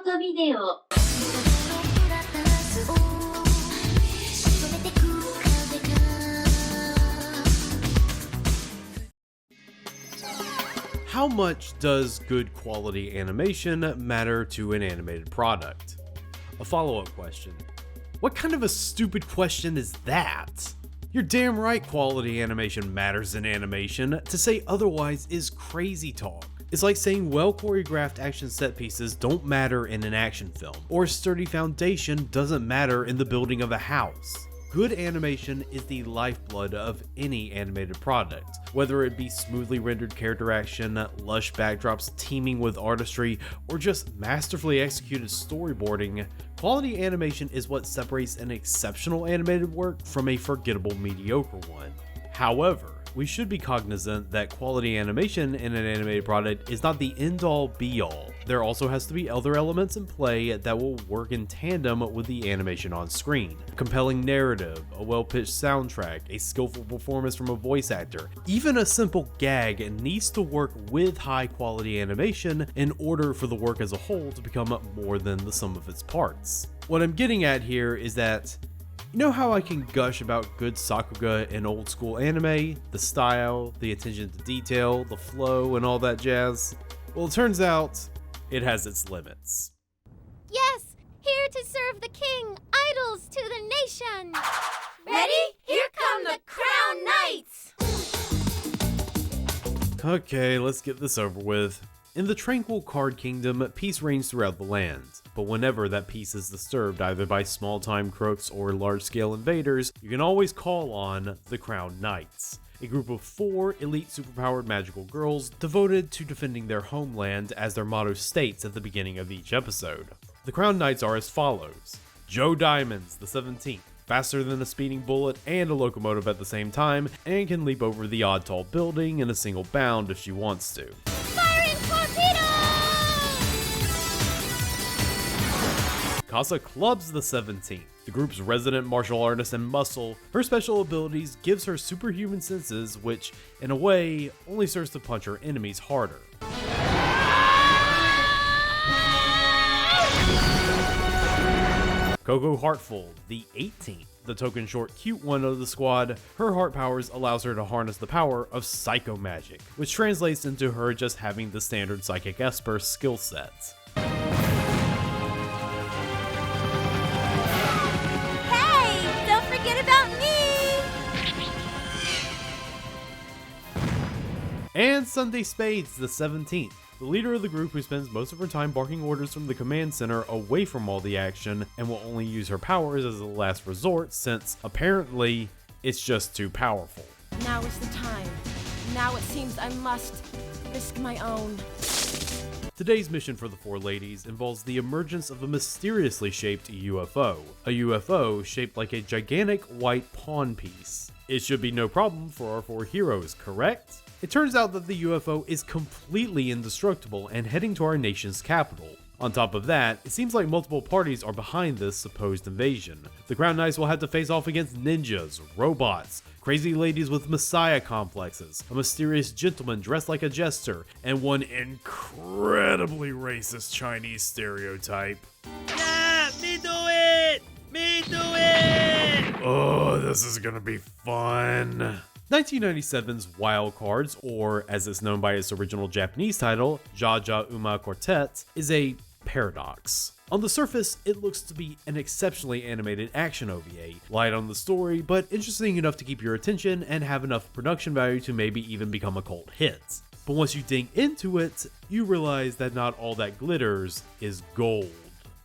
トビデオ How much does good quality animation matter to an animated product? A follow-up question. What kind of a stupid question is that? You're damn right quality animation matters in animation. To say otherwise is crazy talk. It's like saying well-choreographed action set pieces don't matter in an action film, or a sturdy foundation doesn't matter in the building of a house. Good animation is the lifeblood of any animated product, whether it be smoothly rendered character action, lush backdrops teeming with artistry, or just masterfully executed storyboarding. Quality animation is what separates an exceptional animated work from a forgettable mediocre one. However, we should be cognizant that quality animation in an animated product is not the end-all be-all. There also has to be other elements in play that will work in tandem with the animation on screen. Compelling narrative, a well-pitched soundtrack, a skillful performance from a voice actor, even a simple gag needs to work with high-quality animation in order for the work as a whole to become more than the sum of its parts. What I'm getting at here is that you know how I can gush about good sakuga in old school anime? The style, the attention to detail, the flow, and all that jazz? Well, it turns out, it has its limits. Yes! Here to serve the king, idols to the nation! Ready? Here come the Crown Knights! Okay, let's get this over with. In the tranquil Card Kingdom, peace reigns throughout the land, but whenever that peace is disturbed either by small-time crooks or large-scale invaders, you can always call on the Crown Knights, a group of 4 elite superpowered magical girls devoted to defending their homeland as their motto states at the beginning of each episode. The Crown Knights are as follows: Joe Diamonds, the 17th, faster than a speeding bullet and a locomotive at the same time, and can leap over the odd tall building in a single bound if she wants to. Casa Clubs the 17th, the group's resident martial artist and muscle. Her special abilities gives her superhuman senses, which, in a way, only serves to punch her enemies harder. Coco Heartful, the 18th, the token short cute one of the squad. Her heart powers allows her to harness the power of psycho magic, which translates into her just having the standard psychic esper skill set. And Sunday Spades, the 17th, the leader of the group who spends most of her time barking orders from the command center away from all the action and will only use her powers as a last resort since, apparently, it's just too powerful. Now is the time. Now it seems I must risk my own. Today's mission for the 4 ladies involves the emergence of a mysteriously shaped UFO. A UFO shaped like a gigantic white pawn piece. It should be no problem for our 4 heroes, correct? It turns out that the UFO is completely indestructible and heading to our nation's capital. On top of that, it seems like multiple parties are behind this supposed invasion. The Crown Knights will have to face off against ninjas, robots, crazy ladies with messiah complexes, a mysterious gentleman dressed like a jester, and one incredibly racist Chinese stereotype. Yeah, me do it! Me do it! Oh, this is gonna be fun. 1997's WILD CARDZ, or as it's known by its original Japanese title, Jaja Uma Quartet, is a paradox. On the surface, it looks to be an exceptionally animated action OVA, light on the story, but interesting enough to keep your attention and have enough production value to maybe even become a cult hit. But once you dig into it, you realize that not all that glitters is gold.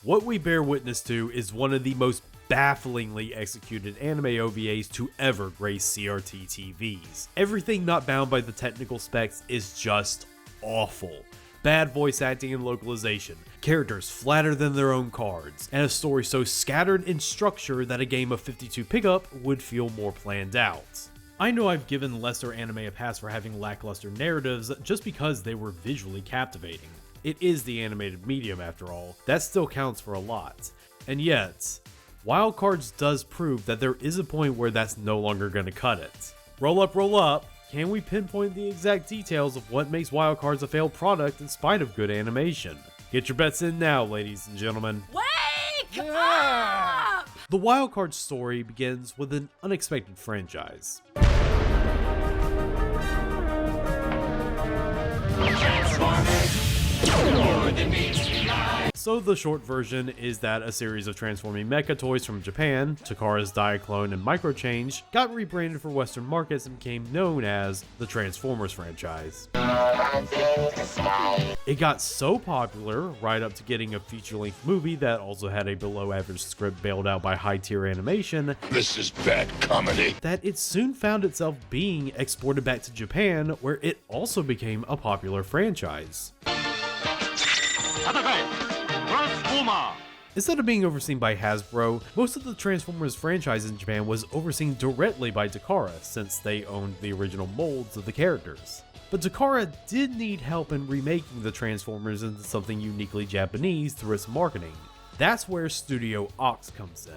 What we bear witness to is one of the most bafflingly executed anime OVAs to ever grace CRT TVs. Everything not bound by the technical specs is just awful. Bad voice acting and localization, characters flatter than their own cards, and a story so scattered in structure that a game of 52 pickup would feel more planned out. I know I've given lesser anime a pass for having lackluster narratives just because they were visually captivating. It is the animated medium after all, that still counts for a lot. And yet, WILD CARDZ does prove that there is a point where that's no longer going to cut it. Roll up, can we pinpoint the exact details of what makes WILD CARDZ a failed product in spite of good animation? Get your bets in now, ladies and gentlemen. Wake up! The Wild CARDZ story begins with an unexpected franchise. So the short version is that a series of transforming mecha toys from Japan, Takara's Diaclone and Microchange, got rebranded for Western markets and became known as the Transformers franchise. It got so popular, right up to getting a feature-length movie that also had a below-average script bailed out by high-tier animation. This is bad comedy. That it soon found itself being exported back to Japan, where it also became a popular franchise. Instead of being overseen by Hasbro, most of the Transformers franchise in Japan was overseen directly by Takara, since they owned the original molds of the characters. But Takara did need help in remaking the Transformers into something uniquely Japanese through its marketing. That's where Studio Ox comes in.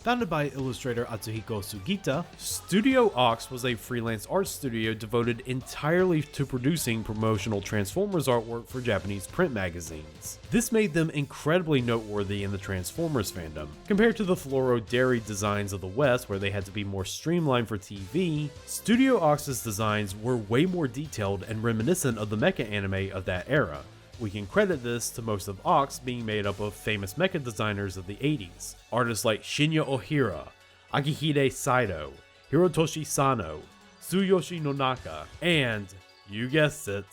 Founded by illustrator Atsuhiko Sugita, Studio Ox was a freelance art studio devoted entirely to producing promotional Transformers artwork for Japanese print magazines. This made them incredibly noteworthy in the Transformers fandom. Compared to the fluoro dairy designs of the West, where they had to be more streamlined for TV, Studio Ox's designs were way more detailed and reminiscent of the mecha anime of that era. We can credit this to most of Ox being made up of famous mecha designers of the 80s, artists like Shinya Ohira, Akihide Saito, Hirotoshi Sano, Tsuyoshi Nonaka, and, you guessed it,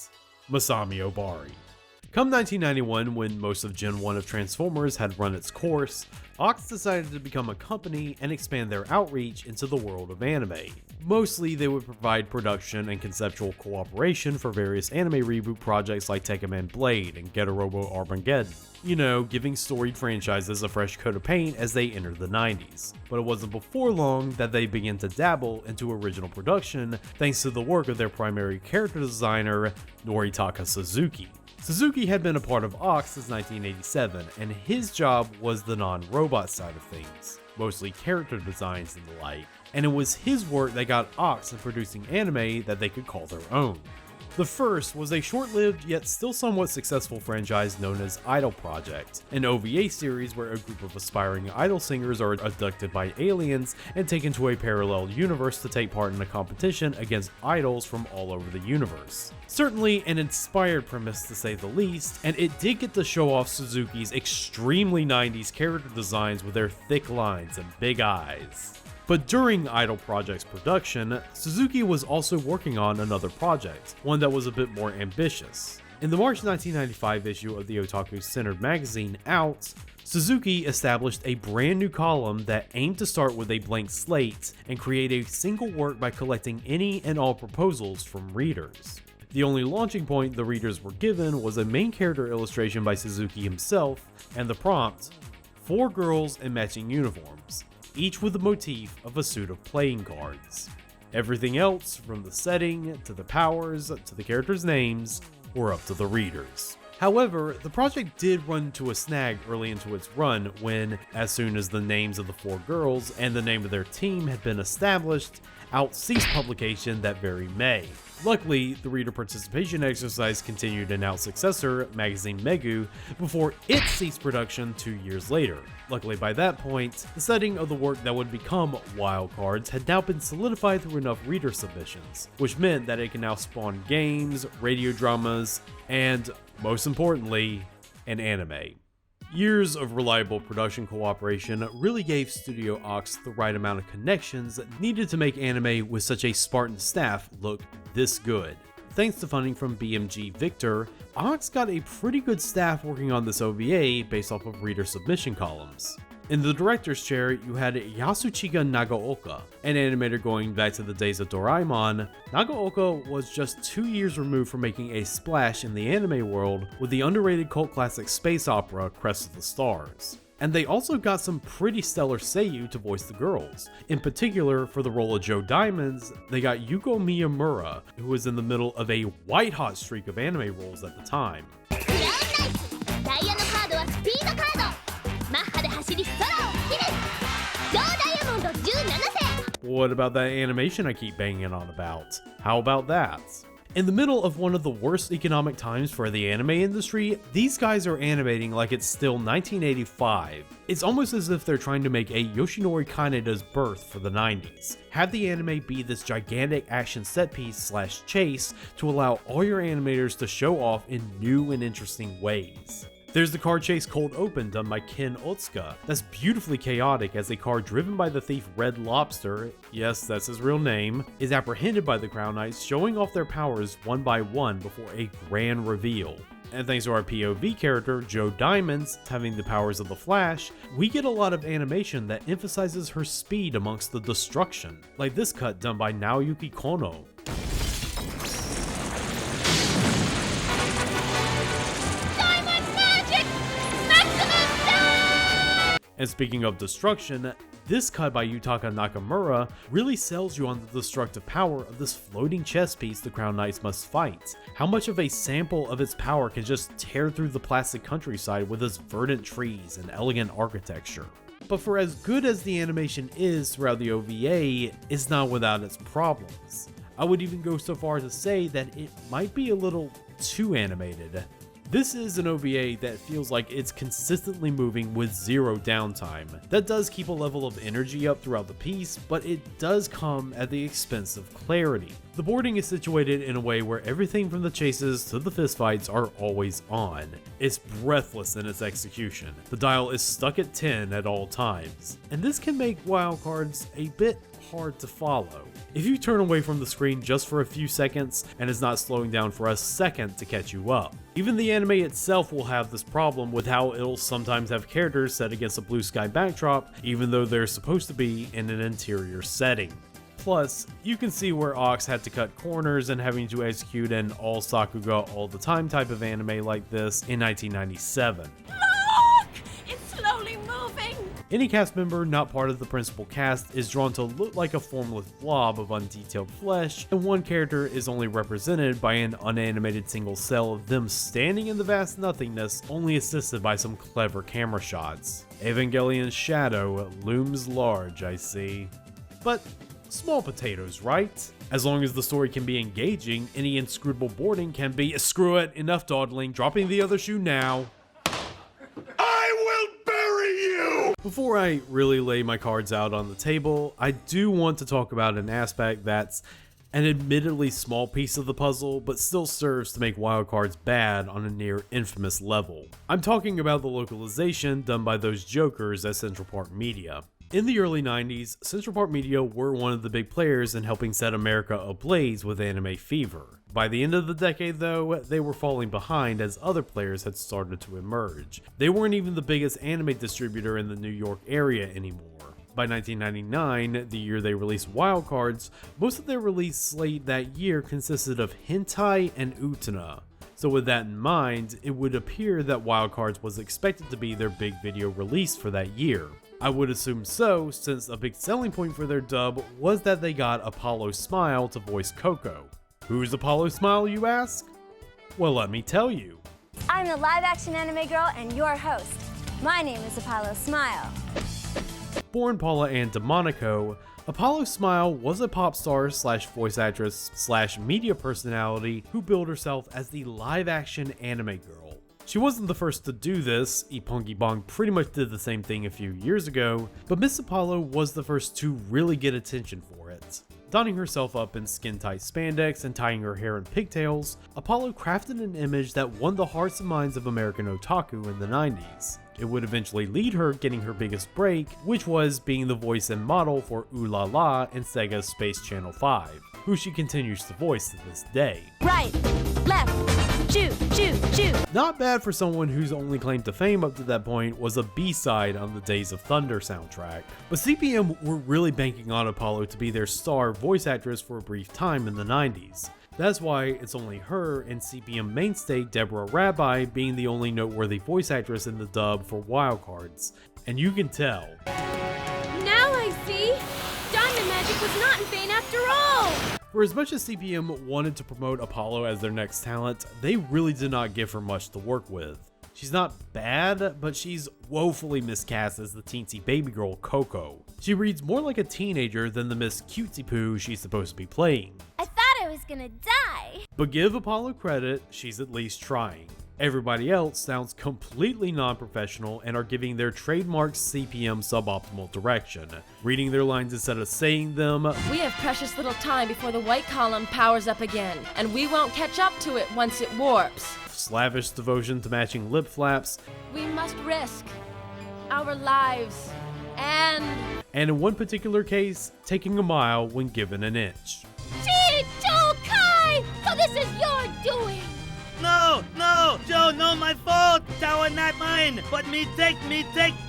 Masami Obari. Come 1991, when most of Gen 1 of Transformers had run its course, Ox decided to become a company and expand their outreach into the world of anime. Mostly, they would provide production and conceptual cooperation for various anime reboot projects like Tekkaman Blade and Getorobo Armageddon. You know, giving storied franchises a fresh coat of paint as they entered the 90s. But it wasn't before long that they began to dabble into original production thanks to the work of their primary character designer, Noritaka Suzuki. Suzuki had been a part of Ox since 1987, and his job was the non-robot side of things, mostly character designs and the like, and it was his work that got Ox in producing anime that they could call their own. The first was a short-lived yet still somewhat successful franchise known as Idol Project, an OVA series where a group of aspiring idol singers are abducted by aliens and taken to a parallel universe to take part in a competition against idols from all over the universe. Certainly an inspired premise to say the least, and it did get to show off Suzuki's extremely 90s character designs with their thick lines and big eyes. But during Idol Project's production, Suzuki was also working on another project, one that was a bit more ambitious. In the March 1995 issue of the otaku-centered magazine Out, Suzuki established a brand new column that aimed to start with a blank slate and create a single work by collecting any and all proposals from readers. The only launching point the readers were given was a main character illustration by Suzuki himself, and the prompt, 4 girls in matching uniforms, each with the motif of a suit of playing cards. Everything else, from the setting, to the powers, to the characters' names, were up to the readers. However, the project did run into a snag early into its run when, as soon as the names of the 4 girls and the name of their team had been established, Out ceased publication that very May. Luckily, the reader participation exercise continued in Out's successor, Magazine Megu, before it ceased production 2 years later. Luckily by that point, the setting of the work that would become Wild CARDZ had now been solidified through enough reader submissions, which meant that it can now spawn games, radio dramas, and, most importantly, an anime. Years of reliable production cooperation really gave Studio Ox the right amount of connections needed to make anime with such a Spartan staff look this good. Thanks to funding from BMG Victor, Ox got a pretty good staff working on this OVA based off of reader submission columns. In the director's chair, you had Yasuchika Nagaoka, an animator going back to the days of Doraemon. Nagaoka was just 2 years removed from making a splash in the anime world with the underrated cult classic space opera Crest of the Stars. And they also got some pretty stellar seiyuu to voice the girls. In particular, for the role of Joe Diamonds, they got Yuko Miyamura, who was in the middle of a white-hot streak of anime roles at the time. What about that animation I keep banging on about? How about that? In the middle of one of the worst economic times for the anime industry, these guys are animating like it's still 1985. It's almost as if they're trying to make a Yoshinori Kaneda's birth for the 90s. Have the anime be this gigantic action set piece slash chase to allow all your animators to show off in new and interesting ways. There's the car chase Cold Open done by Ken Otsuka that's beautifully chaotic as a car driven by the thief Red Lobster, yes that's his real name, is apprehended by the Crown Knights, showing off their powers one by one before a grand reveal. And thanks to our POV character, Joe Diamonds, having the powers of the Flash, we get a lot of animation that emphasizes her speed amongst the destruction, like this cut done by Naoyuki Kono. And speaking of destruction, this cut by Yutaka Nakamura really sells you on the destructive power of this floating chess piece the Crown Knights must fight. How much of a sample of its power can just tear through the plastic countryside with its verdant trees and elegant architecture. But for as good as the animation is throughout the OVA, it's not without its problems. I would even go so far as to say that it might be a little too animated. This is an OVA that feels like it's consistently moving with zero downtime. That does keep a level of energy up throughout the piece, but it does come at the expense of clarity. The boarding is situated in a way where everything from the chases to the fistfights are always on. It's breathless in its execution. The dial is stuck at 10 at all times. And this can make Wild Cards a bit hard to follow. If you turn away from the screen just for a few seconds and it's not slowing down for a second to catch you up. Even the anime itself will have this problem with how it'll sometimes have characters set against a blue sky backdrop even though they're supposed to be in an interior setting. Plus, you can see where Ox had to cut corners and having to execute an all sakuga all the time type of anime like this in 1997. Any cast member not part of the principal cast is drawn to look like a formless blob of undetailed flesh, and one character is only represented by an unanimated single cell of them standing in the vast nothingness, only assisted by some clever camera shots. Evangelion's shadow looms large, I see. But small potatoes, right? As long as the story can be engaging, any inscrutable boarding can be screw it, enough dawdling, dropping the other shoe now. Before I really lay my cards out on the table, I do want to talk about an aspect that's an admittedly small piece of the puzzle, but still serves to make Wild Cards bad on a near infamous level. I'm talking about the localization done by those jokers at Central Park Media. In the early 90s, Central Park Media were one of the big players in helping set America ablaze with anime fever. By the end of the decade though, they were falling behind as other players had started to emerge. They weren't even the biggest anime distributor in the New York area anymore. By 1999, the year they released Wild Cards, most of their release slate that year consisted of hentai and utena. So with that in mind, it would appear that Wild Cards was expected to be their big video release for that year. I would assume so, since a big selling point for their dub was that they got Apollo Smile to voice Coco. Who's Apollo Smile, you ask? Well, let me tell you. I'm the live-action anime girl and your host. My name is Apollo Smile. Born Paula Ann DeMonico, Apollo Smile was a pop star slash voice actress slash media personality who billed herself as the live-action anime girl. She wasn't the first to do this, Ippongi Bong pretty much did the same thing a few years ago, but Miss Apollo was the first to really get attention for it. Donning herself up in skin-tight spandex and tying her hair in pigtails, Apollo crafted an image that won the hearts and minds of American otaku in the 90s. It would eventually lead her getting her biggest break, which was being the voice and model for Ooh La La in Sega's Space Channel 5, who she continues to voice to this day. Right, left, shoot, shoot, shoot. Not bad for someone whose only claim to fame up to that point was a B-side on the Days of Thunder soundtrack. But CPM were really banking on Apollo to be their star voice actress for a brief time in the 90s. That's why it's only her and CPM mainstay Deborah Rabbi being the only noteworthy voice actress in the dub for Wild Cards. And you can tell. Now I see! Diamond Magic was not in vain after all! For as much as CPM wanted to promote Apollo as their next talent, they really did not give her much to work with. She's not bad, but she's woefully miscast as the teensy baby girl Coco. She reads more like a teenager than the Miss Cutesy Poo she's supposed to be playing. I thought I was was gonna die. But give Apollo credit, she's at least trying. Everybody else sounds completely non-professional and are giving their trademark CPM suboptimal direction, reading their lines instead of saying them. We have precious little time before the white column powers up again, and we won't catch up to it once it warps. Slavish devotion to matching lip flaps. We must risk our lives and in one particular case, taking a mile when given an inch. Kai! So this is your doing! No, no, Joe, no, my fault. Tower not mine, but me take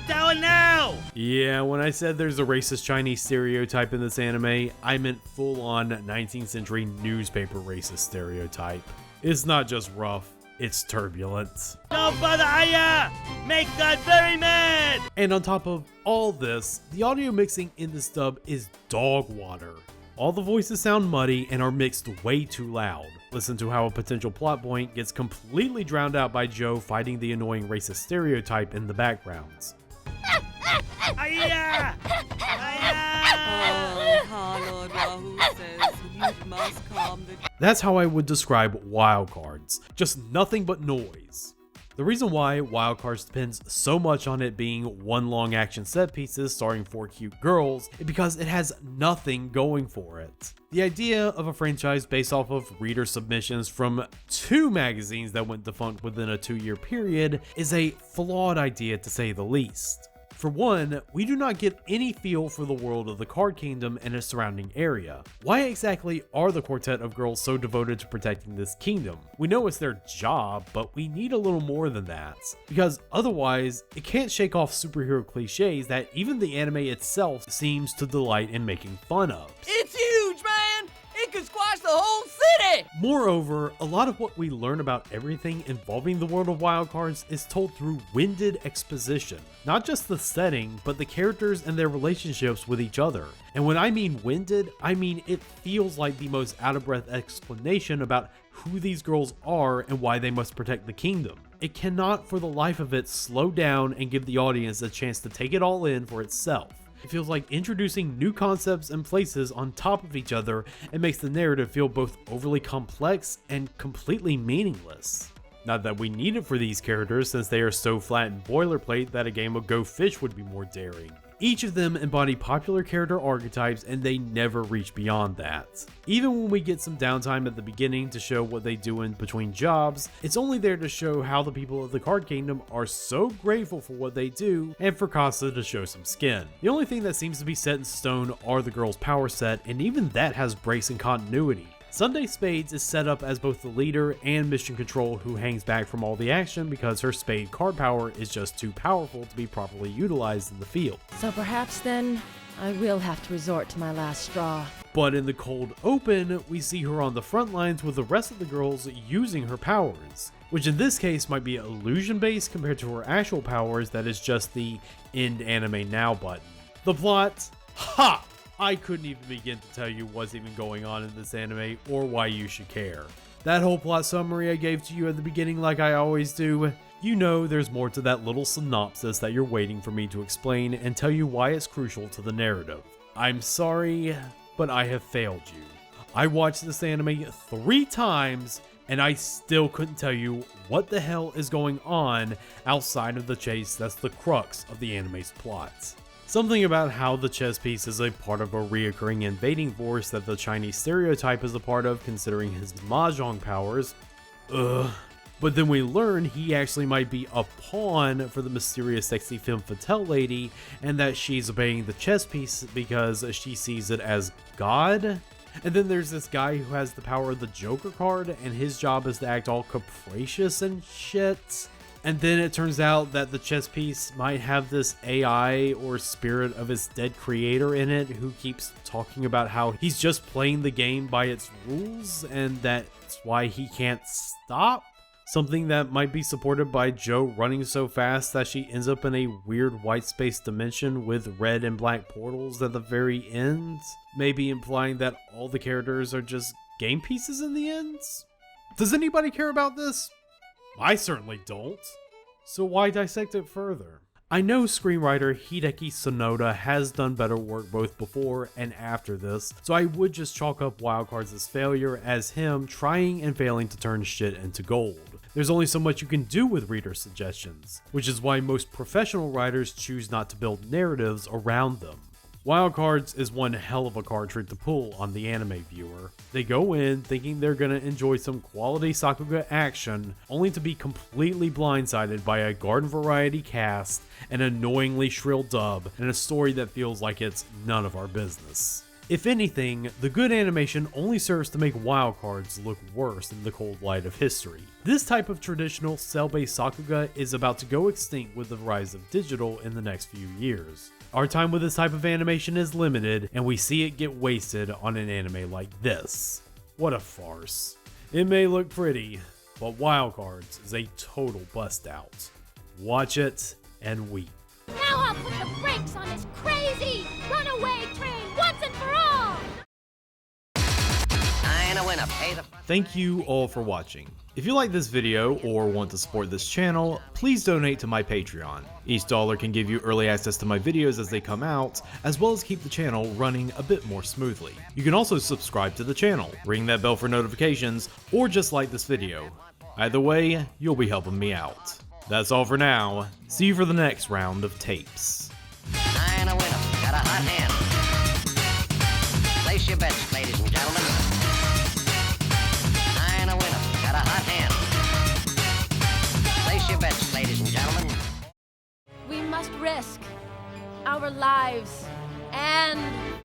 tower now. Yeah, when I said there's a racist Chinese stereotype in this anime, I meant full-on 19th century newspaper racist stereotype. It's not just rough, it's turbulent. No, brother Aya, make God very mad. And on top of all this, the audio mixing in this dub is dog water. All the voices sound muddy and are mixed way too loud. Listen to how a potential plot point gets completely drowned out by Joe fighting the annoying racist stereotype in the backgrounds. Aya! That's how I would describe WILD CARDZ, just nothing but noise. The reason why WILD CARDZ depends so much on it being one long action set pieces starring 4 cute girls is because it has nothing going for it. The idea of a franchise based off of reader submissions from 2 magazines that went defunct within a 2-year period is a flawed idea to say the least. For one, we do not get any feel for the world of the Card Kingdom and its surrounding area. Why exactly are the quartet of girls so devoted to protecting this kingdom? We know it's their job, but we need a little more than that. Because otherwise, it can't shake off superhero cliches that even the anime itself seems to delight in making fun of. It's huge, man! It could squash the whole city! Moreover, a lot of what we learn about everything involving the world of WILD CARDZ is told through winded exposition. Not just the setting, but the characters and their relationships with each other. And when I mean winded, I mean it feels like the most out-of-breath explanation about who these girls are and why they must protect the kingdom. It cannot for the life of it slow down and give the audience a chance to take it all in for itself. It feels like introducing new concepts and places on top of each other and makes the narrative feel both overly complex and completely meaningless. Not that we need it for these characters since they are so flat and boilerplate that a game of Go Fish would be more daring. Each of them embody popular character archetypes and they never reach beyond that. Even when we get some downtime at the beginning to show what they do in between jobs, it's only there to show how the people of the Card Kingdom are so grateful for what they do and for Casa to show some skin. The only thing that seems to be set in stone are the girls' power set, and even that has breaks in continuity. Sunday Spades is set up as both the leader and mission control who hangs back from all the action because her spade card power is just too powerful to be properly utilized in the field. so perhaps then I will have to resort to my last straw. But in the cold open, we see her on the front lines with the rest of the girls using her powers, which in this case might be illusion based compared to her actual powers that is just the end anime now button. The plot, ha! I couldn't even begin to tell you what's even going on in this anime or why you should care. That whole plot summary I gave to you at the beginning like I always do, you know there's more to that little synopsis that you're waiting for me to explain and tell you why it's crucial to the narrative. I'm sorry, but I have failed you. I watched this anime 3 times and I still couldn't tell you what the hell is going on outside of the chase that's the crux of the anime's plot. Something about how the chess piece is a part of a reoccurring invading force that the Chinese stereotype is a part of considering his mahjong powers. Ugh. But then we learn he actually might be a pawn for the mysterious sexy femme fatale lady and that she's obeying the chess piece because she sees it as God. And then there's this guy who has the power of the Joker card and his job is to act all capricious and shit. And then it turns out that the chess piece might have this AI or spirit of its dead creator in it who keeps talking about how he's just playing the game by its rules and that's why he can't stop. Something that might be supported by Joe running so fast that she ends up in a weird white space dimension with red and black portals at the very end. Maybe implying that all the characters are just game pieces in the end? Does anybody care about this? I certainly don't. So why dissect it further? I know screenwriter Hideki Sonoda has done better work both before and after this, so I would just chalk up Wild Cards' failure as him trying and failing to turn shit into gold. There's only so much you can do with reader suggestions, which is why most professional writers choose not to build narratives around them. Wild Cards is one hell of a card trick to pull on the anime viewer. They go in thinking they're gonna enjoy some quality sakuga action, only to be completely blindsided by a garden variety cast, an annoyingly shrill dub, and a story that feels like it's none of our business. If anything, the good animation only serves to make Wild Cards look worse in the cold light of history. This type of traditional cell-based sakuga is about to go extinct with the rise of digital in the next few years. Our time with this type of animation is limited, and we see it get wasted on an anime like this. What a farce. It may look pretty, but Wild Cards is a total bust out. Watch it and weep. Now I'll put the brakes on this crazy runaway train once and for all! Thank you all for watching. If you like this video or want to support this channel, please donate to my Patreon. Each dollar can give you early access to my videos as they come out, as well as keep the channel running a bit more smoothly. You can also subscribe to the channel, ring that bell for notifications, or just like this video. Either way, you'll be helping me out. That's all for now. See you for the next round of tapes. I ain't a winner, got a hot hand. Place your bets, ladies and gentlemen. I ain't a winner, got a hot hand. Place your bets, ladies and gentlemen. We must risk our lives and